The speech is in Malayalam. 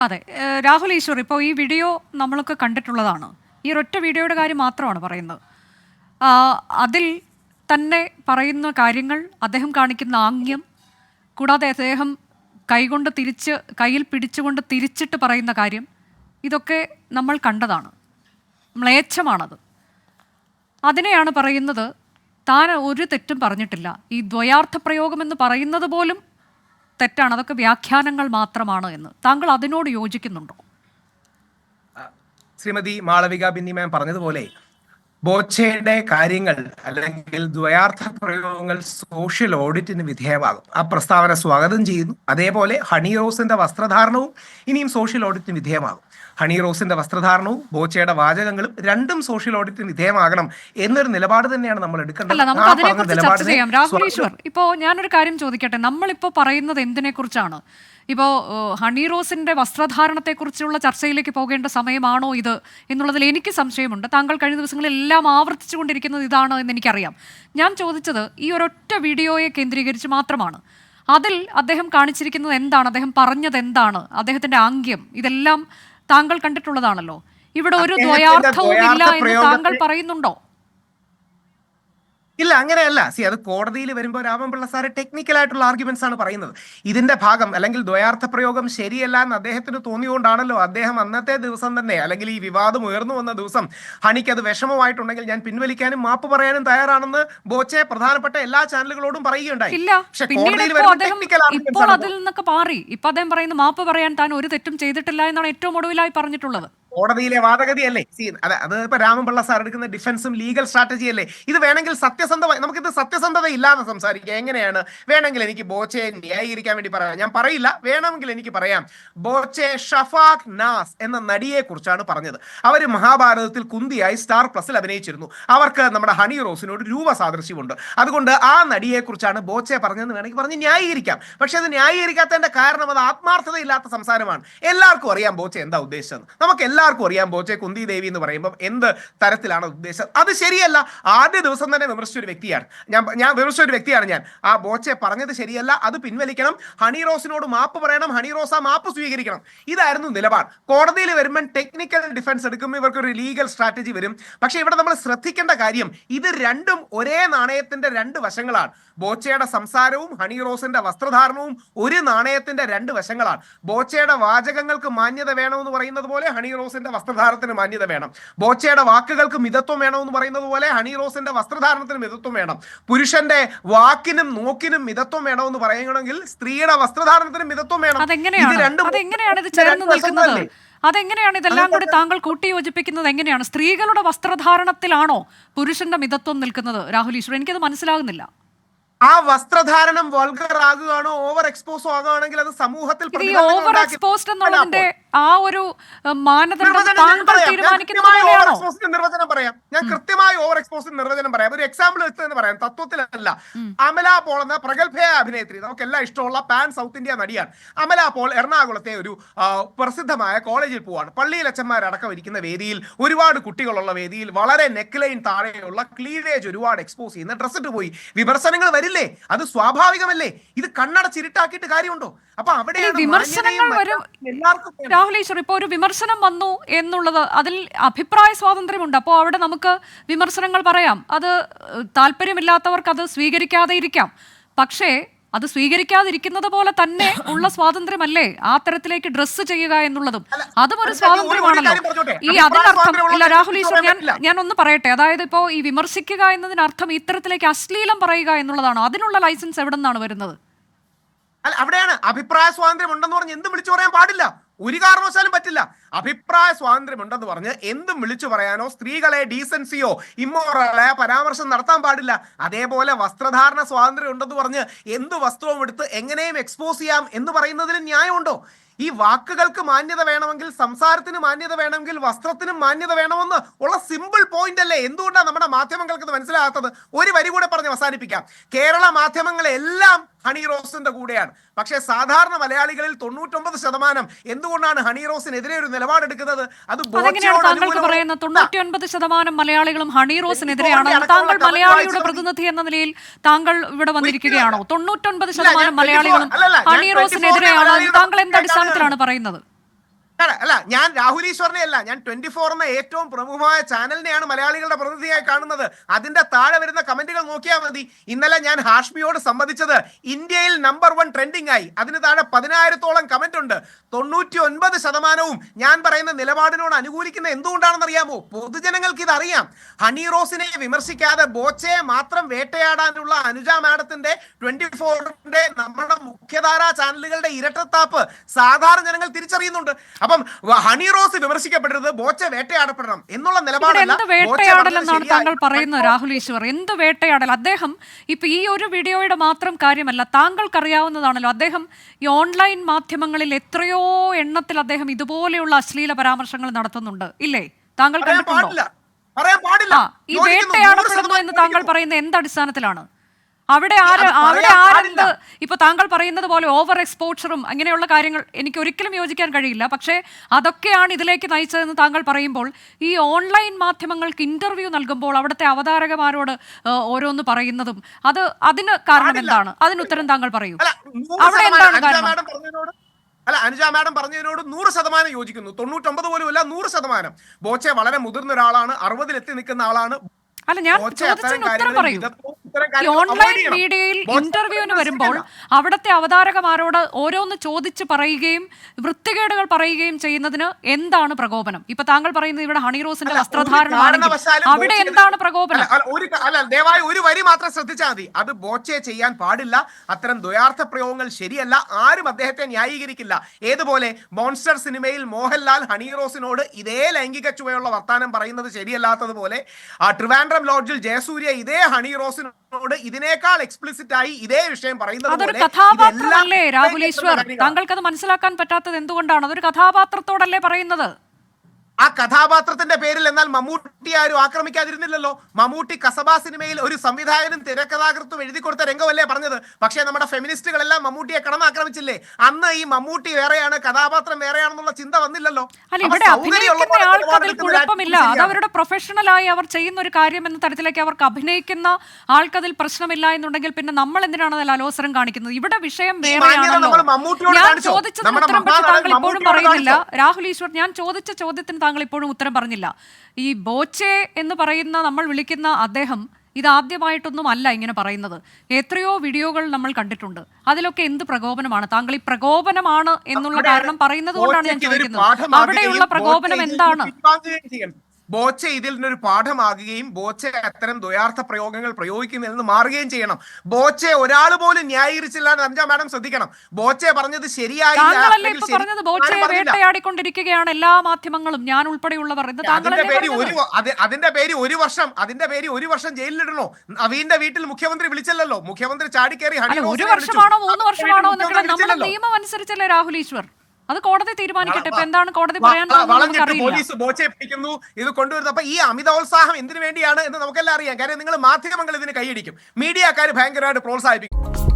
അതെ, രാഹുൽ ഈശ്വർ, ഇപ്പോൾ ഈ വീഡിയോ നമ്മളൊക്കെ കണ്ടിട്ടുള്ളതാണ്. ഈ ഒരൊറ്റ വീഡിയോയുടെ കാര്യം മാത്രമാണ് പറയുന്നത്. അതിൽ തന്നെ പറയുന്ന കാര്യങ്ങൾ, അദ്ദേഹം കാണിക്കുന്ന ആംഗ്യം, കൂടാതെ അദ്ദേഹം കയ്യിൽ പിടിച്ചുകൊണ്ട് തിരിച്ചിട്ട് പറയുന്ന കാര്യം, ഇതൊക്കെ നമ്മൾ കണ്ടതാണ്. മ്ലേച്ഛമാണത്. അതിനെയാണ് പറയുന്നത് താൻ ഒരു തെറ്റും പറഞ്ഞിട്ടില്ല, ഈ ദ്വയാർത്ഥ പ്രയോഗമെന്ന് പറയുന്നത് പോലും തെറ്റാണ്, അതൊക്കെ വ്യാഖ്യാനങ്ങൾ മാത്രമാണ് എന്ന്. താങ്കൾ അതിനോട് യോജിക്കുന്നുണ്ടോ? ശ്രീമതി മാളവിക ബിന്നി മാം പറഞ്ഞതുപോലെ ബോച്ചയുടെ കാര്യങ്ങൾ അല്ലെങ്കിൽ ദ്വയാർത്ഥ പ്രയോഗങ്ങൾ സോഷ്യൽ ഓഡിറ്റിന് വിധേയമാകും. ആ പ്രസ്താവന സ്വാഗതം ചെയ്യുന്നു. അതേപോലെ ഹണി റോസിന്റെ വസ്ത്രധാരണവും ഇനിയും സോഷ്യൽ ഓഡിറ്റിന് വിധേയമാകും. ഹണി റോസിന്റെ വസ്ത്രധാരണവും ബോച്ചയുടെ വാചകങ്ങളും രണ്ടും സോഷ്യൽ ഓഡിറ്റിന് വിധേയമാകണം എന്നൊരു നിലപാട് തന്നെയാണ് നമ്മൾ എടുക്കേണ്ടത്. രാഹുൽ ഈശ്വർ, ഇപ്പോ ഞാനൊരു കാര്യം ചോദിക്കട്ടെ. നമ്മളിപ്പോ പറയുന്നത് എന്തിനെ കുറിച്ചാണ്? ഇപ്പോൾ ഹണി റോസിന്റെ വസ്ത്രധാരണത്തെക്കുറിച്ചുള്ള ചർച്ചയിലേക്ക് പോകേണ്ട സമയമാണോ ഇത് എന്നുള്ളതിൽ എനിക്ക് സംശയമുണ്ട്. താങ്കൾ കഴിഞ്ഞ ദിവസങ്ങളെല്ലാം ആവർത്തിച്ചുകൊണ്ടിരിക്കുന്നത് ഇതാണ് എന്ന് എനിക്കറിയാം. ഞാൻ ചോദിച്ചത് ഈ ഒരൊറ്റ വീഡിയോയെ കേന്ദ്രീകരിച്ച് മാത്രമാണ്. അതിൽ അദ്ദേഹം കാണിച്ചിരിക്കുന്നത് എന്താണ്, അദ്ദേഹം പറഞ്ഞത് എന്താണ്, അദ്ദേഹത്തിന്റെ ആംഗ്യം, ഇതെല്ലാം താങ്കൾ കണ്ടിട്ടുള്ളതാണല്ലോ. ഇവിടെ ഒരു ദ്വയാർത്ഥവും ഇല്ല എന്ന് താങ്കൾ പറയുന്നുണ്ടോ? ഇല്ല, അങ്ങനെയല്ല. അത് കോടതിയിൽ വരുമ്പോൾ രാമൻപിള്ള സാറ് ടെക്നിക്കൽ ആയിട്ടുള്ള ആർഗ്യുമെന്റ്സ് ആണ് പറയുന്നത്. ഇതിന്റെ ഭാഗം അല്ലെങ്കിൽ ദ്വയാർത്ഥ പ്രയോഗം ശരിയല്ല എന്ന് അദ്ദേഹത്തിന് തോന്നിയുകൊണ്ടാണല്ലോ അദ്ദേഹം അന്നത്തെ ദിവസം തന്നെ, അല്ലെങ്കിൽ ഈ വിവാദം ഉയർന്നു വന്ന ദിവസം, ഹണിക്ക് അത് വിഷമമായിട്ടുണ്ടെങ്കിൽ ഞാൻ പിൻവലിക്കാനും മാപ്പ് പറയാനും തയ്യാറാണെന്ന് ബോച്ചെ പ്രധാനപ്പെട്ട എല്ലാ ചാനലുകളോടും പറയുകയുണ്ടായി. പക്ഷേ കോടതിയിൽ ഇപ്പോൾ അതിൽ നിന്നൊക്കെ മാറി ഇപ്പൊ അദ്ദേഹം പറയുന്നു മാപ്പ് പറയാൻ താൻ ഒരു തെറ്റും ചെയ്തിട്ടില്ല എന്നാണ് ഏറ്റവും ഒടുവിലായി പറഞ്ഞിട്ടുള്ളത്. കോടതിയിലെ വാദഗതിയല്ലേ? അത് ഇപ്പൊ രാമൻപിള്ള സാർ എടുക്കുന്ന ഡിഫൻസും ലീഗൽ സ്ട്രാറ്റജി അല്ലേ? ഇത് വേണമെങ്കിൽ നമുക്കിത് സത്യസന്ധത ഇല്ലാതെ സംസാരിക്കാം. എങ്ങനെയാണ്? വേണമെങ്കിൽ എനിക്ക് ബോച്ചയെ ന്യായീകരിക്കാൻ വേണ്ടി പറയാം. ഞാൻ പറയില്ല, വേണമെങ്കിൽ എനിക്ക് പറയാം. ബോച്ചെ ഷഫാഖ് നാസ് എന്ന നടിയെ കുറിച്ചാണ് പറഞ്ഞത്. അവർ മഹാഭാരതത്തിൽ കുന്തിയായി സ്റ്റാർ പ്ലസിൽ അഭിനയിച്ചിരുന്നു. അവർക്ക് നമ്മുടെ ഹണി റോസിനോട് രൂപ സാദൃശ്യമുണ്ട്. അതുകൊണ്ട് ആ നടിയെ കുറിച്ചാണ് ബോച്ചെ പറഞ്ഞതെന്ന് വേണമെങ്കിൽ പറഞ്ഞ് ന്യായീകരിക്കാം. പക്ഷെ അത് ന്യായീകരിക്കാത്തതിന്റെ കാരണം അത് ആത്മാർത്ഥതയില്ലാത്ത സംസാരമാണ്. എല്ലാവർക്കും അറിയാം ബോച്ചെ എന്താ ഉദ്ദേശിച്ചത്. നമുക്ക് എല്ലാവർക്കും അറിയാം ബോച്ചെ കുന്തി ദേവി എന്ന് പറയുമ്പോൾ എന്ത് തരത്തിലാണ് ഉദ്ദേശിച്ചത്. അത് ശരിയല്ല. ആദ്യ ദിവസം തന്നെ വിമർശിച്ചൊരു വ്യക്തിയാണ് ഞാൻ. ആ ബോച്ചെ പറഞ്ഞത് ശരിയല്ല, അത് പിൻവലിക്കണം, ഹണി റോസിനോട് മാപ്പ് പറയണം, ഹണി റോസ് ആ മാപ്പ് സ്വീകരിക്കണം. ഇതായിരുന്നു നിലപാട്. കോടതിയിൽ വരുമ്പോൾ ടെക്നിക്കൽ ഡിഫൻസ് എടുക്കും, ഇവർക്കൊരു ലീഗൽ സ്ട്രാറ്റജി വരും. പക്ഷെ ഇവിടെ നമ്മൾ ശ്രദ്ധിക്കേണ്ട കാര്യം, ഇത് രണ്ടും ഒരേ നാണയത്തിന്റെ രണ്ട് വശങ്ങളാണ്. ബോച്ചയുടെ സംസാരവും ഹണി റോസിന്റെ വസ്ത്രധാരണവും ഒരു നാണയത്തിന്റെ രണ്ട് വശങ്ങളാണ്. ബോച്ചയുടെ വാചകങ്ങൾക്ക് മാന്യത വേണമെന്ന് പറയുന്നത് പോലെ ഹണി റോസിന്റെ വസ്ത്രധാരണത്തിന് മാന്യത വേണം. ബോച്ചയുടെ വാക്കുകൾക്ക് മിതത്വം വേണമെന്ന് പറയുന്നത് പോലെ ഹണി റോസിന്റെ വസ്ത്രധാരണത്തിന് മിതത്വം വേണം. പുരുഷന്റെ വാക്കിനും നോക്കിനും മിതത്വം വേണമെന്ന് പറയണമെങ്കിൽ സ്ത്രീയുടെ വസ്ത്രധാരണത്തിന് മിതത്വം വേണം. അതെങ്ങനെയാണ് ഇതെല്ലാം കൂടി താങ്കൾ കൂട്ടിയോജിപ്പിക്കുന്നത്? എങ്ങനെയാണ്? സ്ത്രീകളുടെ വസ്ത്രധാരണത്തിലാണോ പുരുഷന്റെ മിതത്വം നിൽക്കുന്നത്? രാഹുൽ ഈശ്വർ, എനിക്കത് മനസ്സിലാകുന്നില്ല. ആ വസ്ത്രധാരണം വൾഗർ ആകുകയാണോ ഓവർ എക്സ്പോസ് ആകുകയാണെങ്കിൽ അത് സമൂഹത്തിൽ നിർവചനം പറയാം. ഞാൻ കൃത്യമായി ഓവർ എക്സ്പോസിന് നിർവചനം പറയാം. ഒരു എക്സാമ്പിൾ വെച്ചതെന്ന് പറയാം, തത്വത്തിലല്ല. അമല പോൾ എന്ന പ്രഗത്ഭയായ അഭിനേത്രി, നമുക്കെല്ലാം ഇഷ്ടമുള്ള പാൻ സൗത്ത് ഇന്ത്യ നടിയാണ്. അമല പോൾ എറണാകുളത്തെ ഒരു പ്രസിദ്ധമായ കോളേജിൽ പോവാണ്. പള്ളിയിലച്ചന്മാരടക്കം ഇരിക്കുന്ന വേദിയിൽ, ഒരുപാട് കുട്ടികളുള്ള വേദിയിൽ, വളരെ നെക്ക് ലൈൻ താഴെയുള്ള ക്ലീവേജ് ഒരുപാട് എക്സ്പോസ് ചെയ്യുന്ന ഡ്രസ് ഇട്ട് പോയി. വിമർശനങ്ങൾ വരില്ലേ? അത് സ്വാഭാവികമല്ലേ? ഇത് കണ്ണടച്ചിരുട്ടാക്കിയിട്ട് കാര്യമുണ്ടോ? അപ്പൊ അവിടെ വിമർശനങ്ങൾ വരും. രാഹുൽ ഈശ്വർ, ഇപ്പൊ ഒരു വിമർശനം വന്നു എന്നുള്ളത്, അതിൽ അഭിപ്രായ സ്വാതന്ത്ര്യമുണ്ട്. അപ്പോൾ അവിടെ നമുക്ക് വിമർശനങ്ങൾ പറയാം. അത് താല്പര്യമില്ലാത്തവർക്ക് അത് സ്വീകരിക്കാതെ ഇരിക്കാം. പക്ഷേ അത് സ്വീകരിക്കാതിരിക്കുന്നത് പോലെ തന്നെ ഉള്ള സ്വാതന്ത്ര്യമല്ലേ ആ തരത്തിലേക്ക് ഡ്രസ്സ് ചെയ്യുക എന്നുള്ളതും? അതും ഒരു സ്വാതന്ത്ര്യമാണല്ലോ. ഈ അതിനർത്ഥം ഇല്ല. രാഹുൽ ഈശ്വർ, ഞാൻ ഒന്ന് പറയട്ടെ. അതായത് ഇപ്പോൾ ഈ വിമർശിക്കുക എന്നതിനർത്ഥം ഇത്തരത്തിലേക്ക് അശ്ലീലം പറയുക എന്നുള്ളതാണോ? അതിനുള്ള ലൈസൻസ് എവിടെ നിന്നാണ് വരുന്നത്? അവിടെയാണ് അഭിപ്രായ സ്വാതന്ത്ര്യം ഉണ്ടെന്ന് പറഞ്ഞ് എന്തും വിളിച്ചു പറയാൻ പാടില്ല. ഒരു കാരണവശാലും പറ്റില്ല. അഭിപ്രായ സ്വാതന്ത്ര്യം ഉണ്ടെന്ന് പറഞ്ഞ് എന്തും വിളിച്ചു പറയാനോ സ്ത്രീകളെ ഡീസൻസിയോ ഇമ്മോറലായ പരാമർശം നടത്താൻ പാടില്ല. അതേപോലെ വസ്ത്രധാരണ സ്വാതന്ത്ര്യം ഉണ്ടെന്ന് പറഞ്ഞ് എന്ത് വസ്ത്രവും എടുത്ത് എങ്ങനെയും എക്സ്പോസ് ചെയ്യാം എന്ന് പറയുന്നതിന് ന്യായമുണ്ടോ? ഈ വാക്കുകൾക്ക് മാന്യത വേണമെങ്കിൽ, സംസാരത്തിന് മാന്യത വേണമെങ്കിൽ, വസ്ത്രത്തിനും മാന്യത വേണമെന്ന് ഉള്ള സിമ്പിൾ പോയിന്റ് അല്ലേ? എന്തുകൊണ്ടാണ് നമ്മുടെ മാധ്യമങ്ങൾക്ക് ഇത് മനസ്സിലാകാത്തത്? ഒരു വരി കൂടെ പറഞ്ഞ് അവസാനിപ്പിക്കാം. കേരള മാധ്യമങ്ങളെല്ലാം ഹണി റോസിന്റെ കൂടെയാണ്. പക്ഷേ സാധാരണ മലയാളികളിൽ 99% എന്തുകൊണ്ടാണ് ഹണി റോസിനെതിരെ ഒരു നിലപാടെടുക്കുന്നത്? അത് 99% മലയാളികളും ഹണി റോസിനെതിരെയാണ്. താങ്കൾ മലയാളിയുടെ പ്രതിനിധി എന്ന നിലയിൽ താങ്കൾ ഇവിടെ വന്നിരിക്കുകയാണോ? 99% മലയാളികളും ഹണി റോസിനെതിരെയാണ്. താങ്കൾ എന്ത് അടിസ്ഥാനത്തിലാണ് പറയുന്നത്? അല്ല, ഞാൻ രാഹുൽ ഈശ്വറിനെ അല്ല, ഞാൻ 24 എന്ന ഏറ്റവും പ്രമുഖമായ ചാനലിനെയാണ് മലയാളികളുടെ പ്രതിനിധിയായി കാണുന്നത്. അതിന്റെ താഴെ വരുന്ന കമന്റുകൾ നോക്കിയാൽ മതി. ഇന്നലെ ഞാൻ ഹാഷ്മിയോട് സംബന്ധിച്ചത് ഇന്ത്യയിൽ നമ്പർ 1 ട്രെൻഡിംഗ് ആയി. അതിന് താഴെ 10,000-ഓളം കമന്റ് ഉണ്ട്. 99% ഞാൻ പറയുന്ന നിലപാടിനോട് അനുകൂലിക്കുന്ന എന്തുകൊണ്ടാണെന്ന് അറിയാമോ? പൊതുജനങ്ങൾക്ക് ഇത് അറിയാം. ഹണി റോസിനെ വിമർശിക്കാതെ ബോച്ചയെ മാത്രം വേട്ടയാടാനുള്ള അനുജ മാഡത്തിന്റെ 24ന്റെ നമ്മുടെ മുഖ്യധാരാ ചാനലുകളുടെ ഇരട്ടത്താപ്പ് സാധാരണ ജനങ്ങൾ തിരിച്ചറിയുന്നുണ്ട്. അപ്പം ഹണി റോസ് വിമർശിക്കപ്പെടരുത്, ബോച്ച വേട്ടയാടപ്പെടണം എന്നുള്ള നിലപാടല്ല. എന്ത് വേട്ടയാടലെന്നാണ് താങ്കൾ പറയുന്നത് രാഹുൽ ഈശ്വർ? എന്ത് വേട്ടയാടൽ? അദ്ദേഹം ഇപ്പൊ ഈ ഒരു വീഡിയോയുടെ മാത്രം കാര്യമല്ല, താങ്കൾക്കറിയാവുന്നതാണല്ലോ, അദ്ദേഹം ഈ ഓൺലൈൻ മാധ്യമങ്ങളിൽ എത്രയോ എണ്ണത്തിൽ അദ്ദേഹം ഇതുപോലെയുള്ള അശ്ലീല പരാമർശങ്ങൾ നടത്തുന്നുണ്ട്, ഇല്ലേ? താങ്കൾ കണ്ടിട്ടുണ്ടോ? ഈ വേട്ടയാടപ്പെടുന്നു എന്ന് താങ്കൾ പറയുന്ന എന്ത് അടിസ്ഥാനത്തിലാണ്? അവിടെ ആരെന്ത് ഇപ്പൊ താങ്കൾ പറയുന്നത് പോലെ ഓവർ എക്സ്പോഷറും അങ്ങനെയുള്ള കാര്യങ്ങൾ എനിക്ക് ഒരിക്കലും യോജിക്കാൻ കഴിയില്ല. പക്ഷേ അതൊക്കെയാണ് ഇതിലേക്ക് നയിച്ചതെന്ന് താങ്കൾ പറയുമ്പോൾ, ഈ ഓൺലൈൻ മാധ്യമങ്ങൾക്ക് ഇന്റർവ്യൂ നൽകുമ്പോൾ അവിടുത്തെ അവതാരകമാരോട് ഓരോന്ന് പറയുന്നതും അതിന് കാരണം എന്താണ്? അതിന് ഉത്തരം താങ്കൾ പറയൂ. അവിടെ എന്താണ് കാരണം? അനുജ മാഡം പറഞ്ഞതിനോട് 100% യോജിക്കുന്നു. 99 പോലും അല്ല, 100%. ബോച്ചെ വളരെ മുതിർന്ന ഒരാളാണ്, 60-ൽ എത്തി നിൽക്കുന്ന ആളാണ്. അല്ല, ഞാൻ ചോദിച്ചതിന് ഉത്തരം പറയൂ. ഈ ഓൺലൈൻ മീഡിയയിൽ ഇന്റർവ്യൂവിന് വരുമ്പോൾ അവിടുത്തെ അവതാരകമാരോട് ഓരോന്ന് ചോദിച്ച് പറയുകയും വൃത്തികേടുകൾ പറയുകയും ചെയ്യുന്നതിന് എന്താണ് പ്രകോപനം? ഇപ്പൊ താങ്കൾ പറയുന്നത് ഇവിടെ ഹണി റോസിന്റെ വസ്ത്രധാരണമാണെങ്കിൽ അവിടെ എന്താണ് പ്രകോപനം? ദയവായി ഒരു വരി മാത്രം ശ്രദ്ധിച്ചാൽ മതി. അത് ബോച്ചെ ചെയ്യാൻ പാടില്ല. അത്തരം ദ്വയാർത്ഥ പ്രയോഗങ്ങൾ ശരിയല്ല. ആരും അദ്ദേഹത്തെ ന്യായീകരിക്കില്ല. ഏതുപോലെ മോൺസ്റ്റർ സിനിമയിൽ മോഹൻലാൽ ഹണി റോസിനോട് ഇതേ ലൈംഗിക ചുവയുള്ള വർത്താനം പറയുന്നത് ശരിയല്ലാത്തതുപോലെ ട്രിവാൻഡ്രം ലോഡ്ജിൽ ജയസൂര്യ ഇതേ ഹണി റോസിനോട് ഇതിനേക്കാൾ എക്സ്പ്ലിസിറ്റ് ആയി ഇതേ വിഷയം പറയുന്നത്. അതൊരു കഥാപാത്രമല്ലേ രാഹുൽ ഈശ്വർ? താങ്കൾക്കത് മനസ്സിലാക്കാൻ പറ്റാത്തത് എന്തുകൊണ്ടാണ്? അതൊരു കഥാപാത്രത്തോടല്ലേ പറയുന്നത്? ആ കഥാപാത്രത്തിന്റെ പേരിൽ എന്നാൽ മമ്മൂട്ടി ആരും ആക്രമിക്കാതിരുന്നില്ലല്ലോ. മമ്മൂട്ടി കസബ സിനിമയിൽ ഒരു സംവിധായകനും തിരക്കഥാകൃത്തും എഴുതി കൊടുത്ത രംഗമല്ലേ പറഞ്ഞത്. പക്ഷേ നമ്മുടെ ഫെമിനിസ്റ്റുകളെല്ലാം മമ്മൂട്ടിയെ കടന്നാക്രമിച്ചില്ലേ? അന്ന് ഈ മമ്മൂട്ടി വേറെയാണ്, കഥാപാത്രം വേറെയാണെന്നുള്ള ചിന്ത വന്നില്ലല്ലോ. അല്ല, ഇവിടെ അഭിനയിക്കുന്ന ആൾക്ക് അതിൽ കുഴപ്പമില്ല. അത് അവരുടെ പ്രൊഫഷണലായി അവർ ചെയ്യുന്ന ഒരു കാര്യം എന്ന തരത്തിലേക്ക് അവർക്ക് അഭിനയിക്കുന്ന ആൾക്കതിൽ പ്രശ്നമില്ല എന്നുണ്ടെങ്കിൽ പിന്നെ നമ്മൾ എന്തിനാണ് അതിൽ അലോസരം കാണിക്കുന്നത്? ഇവിടെ വിഷയം വേറെയാണല്ലോ. ഞാൻ ചോദിച്ചതിന് ഉത്തരം പക്ഷെ താങ്കൾ ഇപ്പോഴും പറയുന്നില്ല രാഹുൽ ഈശ്വർ. ഞാൻ ചോദിച്ച ചോദ്യത്തിന് താങ്കൾ ഇപ്പോഴും ഉത്തരം പറഞ്ഞില്ല. ഈ ബോച്ചെ എന്ന് പറയുന്ന നമ്മൾ വിളിക്കുന്ന അദ്ദേഹം ഇതാദ്യമായിട്ടൊന്നും അല്ല ഇങ്ങനെ പറയുന്നത്. എത്രയോ വീഡിയോകൾ നമ്മൾ കണ്ടിട്ടുണ്ട്. അതിലൊക്കെ എന്ത് പ്രകോപനമാണ്? താങ്കൾ ഈ പ്രകോപനമാണ് എന്നുള്ള കാരണം പറയുന്നത് കൊണ്ടാണ് ഞാൻ ചോദിക്കുന്നത്. അവിടെയുള്ള പ്രകോപനം എന്താണ്? ബോച്ചെ ഇതിൽ നിന്നൊരു പാഠമാകുകയും ബോച്ചെ അത്തരം ദ്വയാർത്ഥ പ്രയോഗങ്ങൾ പ്രയോഗിക്കുന്നതിൽ നിന്ന് മാറുകയും ചെയ്യണം. ബോച്ചെ ഒരാൾ പോലും ന്യായീകരിച്ചില്ല. അഞ്ജാ മാഡം ശ്രദ്ധിക്കണം. ബോച്ചെ പറഞ്ഞത് ശരിയായില്ല. വേട്ടയാടിക്കൊണ്ടിരിക്കുകയാണ് എല്ലാ മാധ്യമങ്ങളും, ഞാൻ ഉൾപ്പെടെയുള്ളവർ. അതിന്റെ പേര് ഒരു വർഷം ജയിലിലിടണോ? നവീന്റെ വീട്ടിൽ മുഖ്യമന്ത്രി വിളിച്ചല്ലോ. മുഖ്യമന്ത്രി ചാടിക്കേറി 1 വർഷമാണോ 3 വർഷമാണോ എന്നൊക്കെ നമ്മുടെ നിയമം അനുസരിച്ചല്ലേ രാഹുൽ ഈശ്വർ? അത് കോടതി തീരുമാനിക്കട്ടെ. ഇപ്പൊ എന്താണ് കോടതി പറയാൻ പോലീസ് ബോച്ചെ പിടിക്കുന്നു, ഇത് കൊണ്ടുവരുന്നത്. അപ്പൊ ഈ അമിതോത്സാഹം എന്തിനു വേണ്ടിയാണ് എന്ന് നമുക്കെല്ലാം അറിയാം. കാര്യം നിങ്ങൾ മാധ്യമങ്ങൾ ഇതിന് കൈയടിക്കും, മീഡിയക്കാർ ഭയങ്കരമായിട്ട് പ്രോത്സാഹിപ്പിക്കും.